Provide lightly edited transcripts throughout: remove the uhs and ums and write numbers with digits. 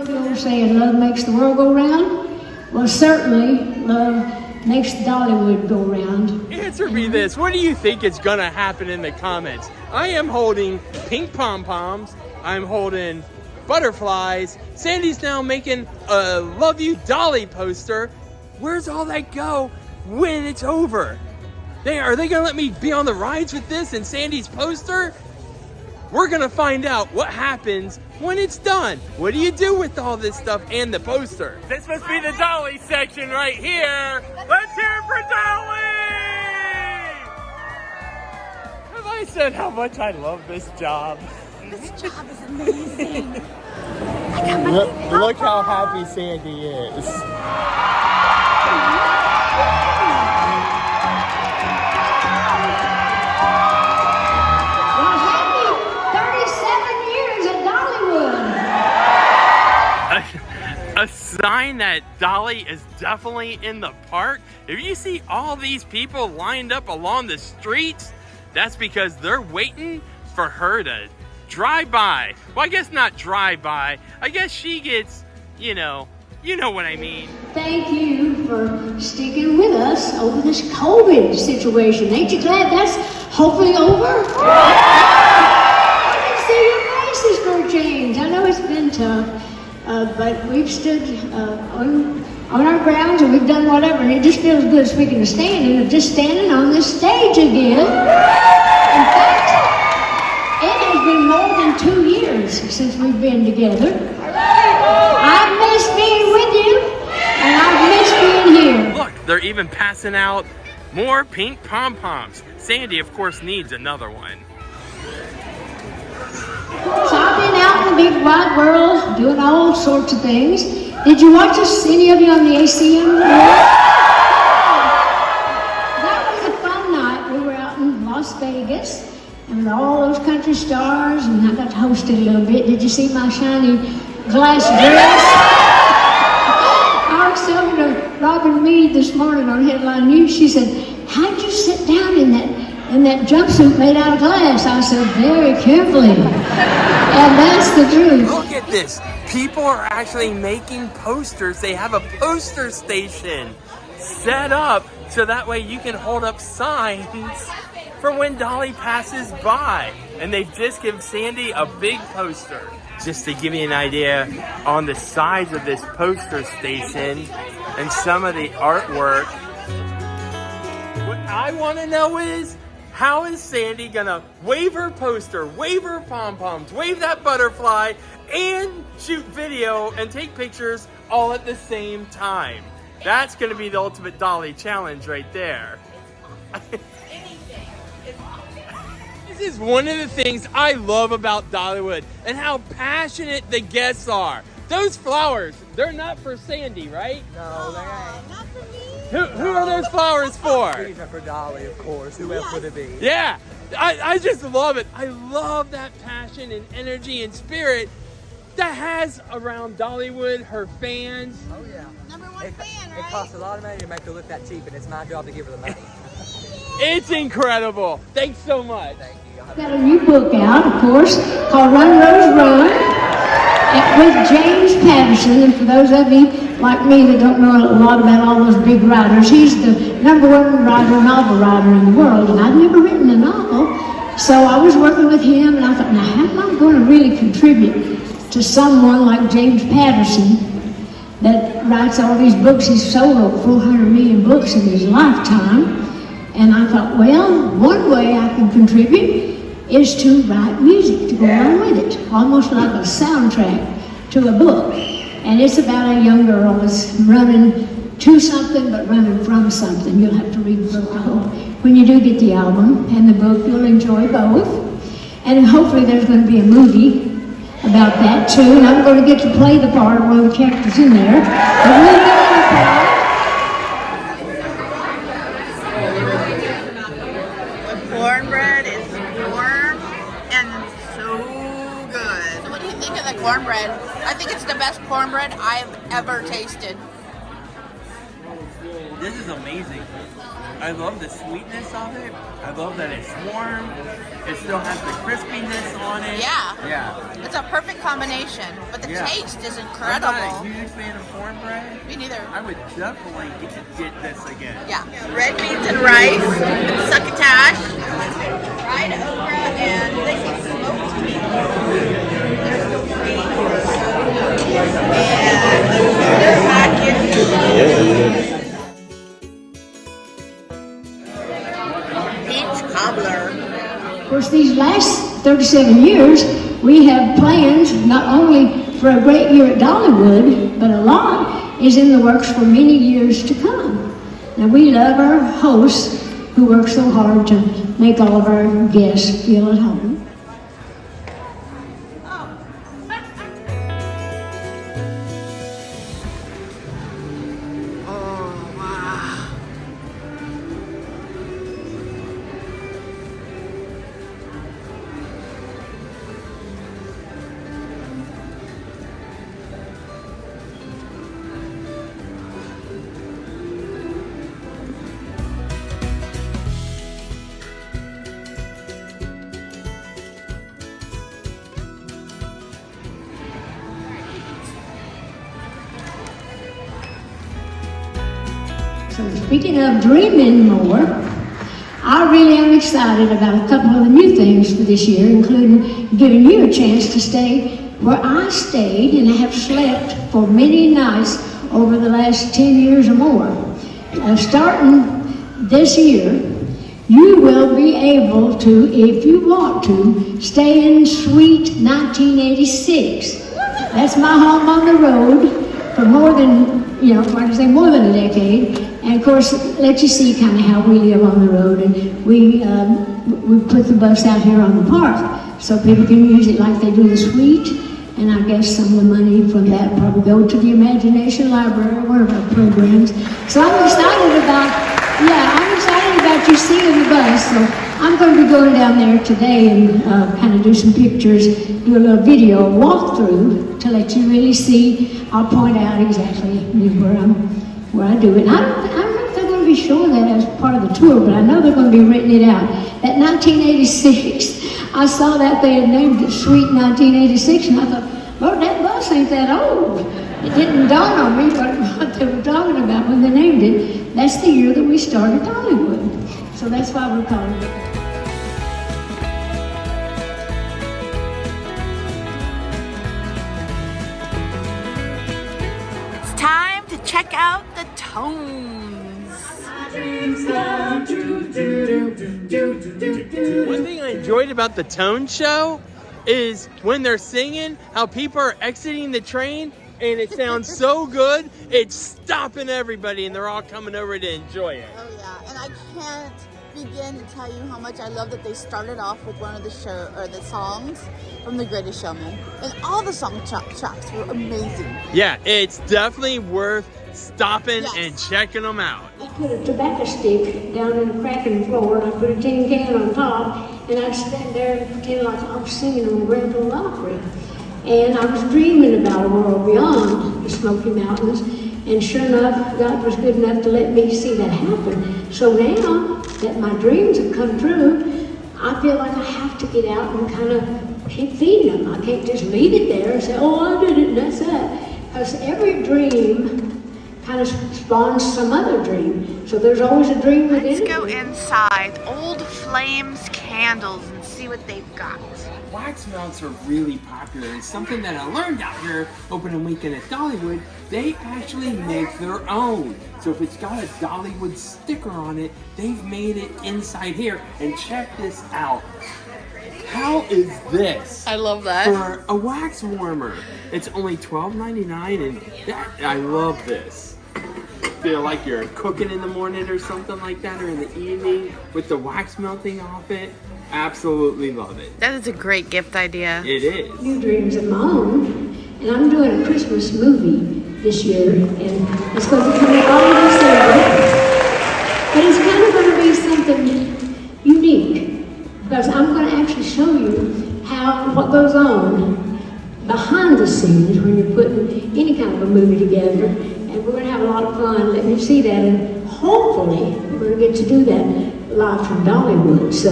know the old saying, love makes the world go round? Well, certainly love makes Dollywood go round. Answer me this. What do you think is going to happen in the comments? I am holding pink pom-poms. I'm holding butterflies. Sandy's now making a Love You Dolly poster. Where's all that go when it's over? Are they going to let me be on the rides with this and Sandy's poster? We're going to find out what happens when it's done. What do you do with all this stuff and the poster? This must be the Dolly section right here. Let's hear it for Dolly! Have I said how much I love this job? This job is amazing. Look how happy Sandy is. A sign that Dolly is definitely in the park. If you see all these people lined up along the streets, that's because they're waiting for her to drive by. Well, I guess not drive by. I guess she gets, you know what I mean. Thank you for sticking with us over this COVID situation. Ain't you glad that's hopefully over? I can see your faces for a change. I know it's been tough. But we've stood on our grounds and we've done whatever, and it just feels good speaking of standing, of just standing on this stage again. In fact, it has been more than 2 years since we've been together. I've missed being with you, and I've missed being here. Look, they're even passing out more pink pom-poms. Sandy, of course, needs another one. So I've been out in the big wide world doing all sorts of things. Did you watch us, any of you on the ACM? That was a fun night. We were out in Las Vegas and with all those country stars, and I got to host it a little bit. Did you see my shiny glass dress? I was talking to Robin Meade this morning on Headline News. She said, how'd you sit down in that jumpsuit made out of glass? I said, very carefully. And that's the truth. Look at this. People are actually making posters. They have a poster station set up so that way you can hold up signs for when Dolly passes by. And they've just given Sandy a big poster. Just to give you an idea on the size of this poster station and some of the artwork. What I want to know is, how is Sandy gonna wave her poster, wave her pom-poms, wave that butterfly, and shoot video and take pictures all at the same time? That's gonna be the ultimate Dolly challenge right there. This is one of the things I love about Dollywood and how passionate the guests are. Those flowers, they're not for Sandy, right? No, they ain't. Not for me. Who are those flowers for? These are for Dolly, of course. Who else would it be? Yeah, I just love it. I love that passion and energy and spirit that has around Dollywood, her fans. Oh, yeah. #1 fan, right? It costs a lot of money to make her look that cheap, and it's my job to give her the money. It's incredible. Thanks so much. Thank you. We've got a new book out, of course, called Run, Rose, Run, with James Patterson. And for those of you like me that don't know a lot about all those big writers, he's the #1 novel writer in the world, and I've never written a novel. So I was working with him, and I thought, now how am I going to really contribute to someone like James Patterson that writes all these books? He's sold over 400 million books in his lifetime. And I thought, well, one way I can contribute is to write music to go along with it, almost like a soundtrack to a book. And it's about a young girl that's running to something but running from something. You'll have to read the book, I hope. When you do get the album and the book, you'll enjoy both. And hopefully there's going to be a movie about that too. And I'm going to get to play the part of one of the characters in there. But we'll get to the part. Cornbread is warm and so good. So what do you think of the cornbread? I think it's the best cornbread I've ever tasted. This is amazing. I love the sweetness of it. I love that it's warm. It still has the crispiness on it. Yeah. Yeah. It's a perfect combination, but the taste is I'm incredible. not a huge fan of cornbread. Me neither. I would definitely get this again. Yeah. Red beans and rice with succotash, fried okra, and they say smoked meatloaf. They're still green. And they're packaged. Peach cobbler. Of course, these last 37 years, we have plans not only for a great year at Dollywood, but a lot is in the works for many years to come. Now, we love our hosts who work so hard to make all of our guests feel at home. So speaking of dreaming more, I really am excited about a couple of the new things for this year, including giving you a chance to stay where I stayed and have slept for many nights over the last 10 years or more. Starting this year, you will be able to, if you want to, stay in Suite 1986. That's my home on the road for more than, like I say, more than a decade. And of course, let you see kind of how we live on the road. And we put the bus out here on the park so people can use it like they do the suite. And I guess some of the money from that probably go to the Imagination Library, one of our programs. So I'm excited about you seeing the bus. So I'm going to be going down there today and kind of do some pictures, do a little video walkthrough to let you really see. I'll point out exactly where I do it. I don't know if they're going to be showing that as part of the tour, but I know they're going to be written it out. That 1986, I saw that they had named it Suite 1986, and I thought, Lord, that bus ain't that old. It didn't dawn on me what they were talking about when they named it. That's the year that we started Dollywood. So that's why we're calling it. It's time to check out the Tones. One thing I enjoyed about the Tone Show is when they're singing, how people are exiting the train and it sounds so good, it's stopping everybody and they're all coming over to enjoy it. Oh yeah, and I can't begin to tell you how much I love that they started off with one of the songs from The Greatest Showman, and all the song tracks were amazing. Yeah, it's definitely worth stopping and checking them out. I put a tobacco stick down in a crack in the floor, and I put a tin can on top, and I'd stand there and pretend like I was singing on the Grand Ole Opry. And I was dreaming about a world beyond the Smoky Mountains, and sure enough, God was good enough to let me see that happen. So now that my dreams have come true, I feel like I have to get out and kind of keep feeding them. I can't just leave it there and say, oh, I did it, and that's that. Because every dream kind of spawns some other dream. So there's always a dream within it. Let's go inside Old Flames Candles and see what they've got. Wax melts are really popular, and something that I learned out here opening weekend at Dollywood, they actually make their own. So if it's got a Dollywood sticker on it, they've made it inside here. And check this out. How is this? I love that. For a wax warmer. It's only $12.99, and I love this. Feel like you're cooking in the morning or something like that, or in the evening with the wax melting off it. Absolutely love it. That is a great gift idea. It is. New dreams of my own, and I'm doing a Christmas movie this year, and it's going to be coming out in December. But it's kind of going to be something unique, because I'm going to actually show you what goes on behind the scenes when you're putting any kind of a movie together. and we're going to have a lot of fun. Let me see that, and hopefully we're going to get to do that live from Dollywood. So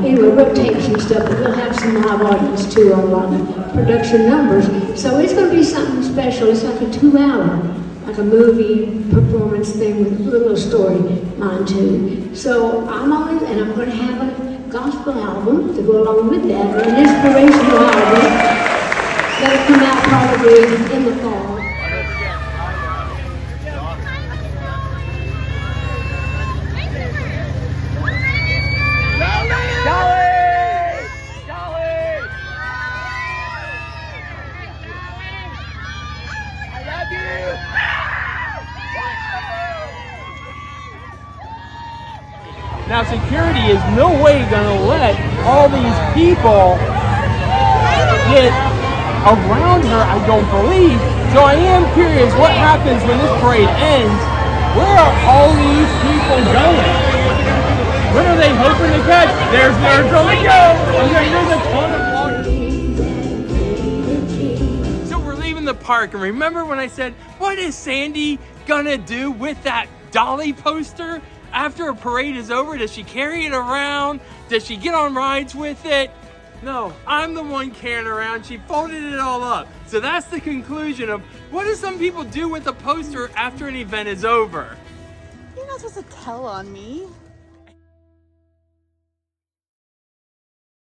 anyway, we'll tape some stuff, but we'll have some live audience too on a lot of production numbers. So it's going to be something special. It's like a 2-hour, like a movie performance thing with a little story line too. So I'm on it, and I'm going to have a gospel album to go along with that, or an inspirational album that'll come out probably in the fall. Now security is no way gonna let all these people get around her, I don't believe. So I am curious what happens when this parade ends. Where are all these people going? What are they hoping to catch? There's nerds on the go! And there's a ton of water. So we're leaving the park, and remember when I said, what is Sandy gonna do with that Dolly poster? After a parade is over, does she carry it around? Does she get on rides with it? No, I'm the one carrying it around. She folded it all up. So that's the conclusion of what do some people do with a poster after an event is over? You're not supposed to tell on me.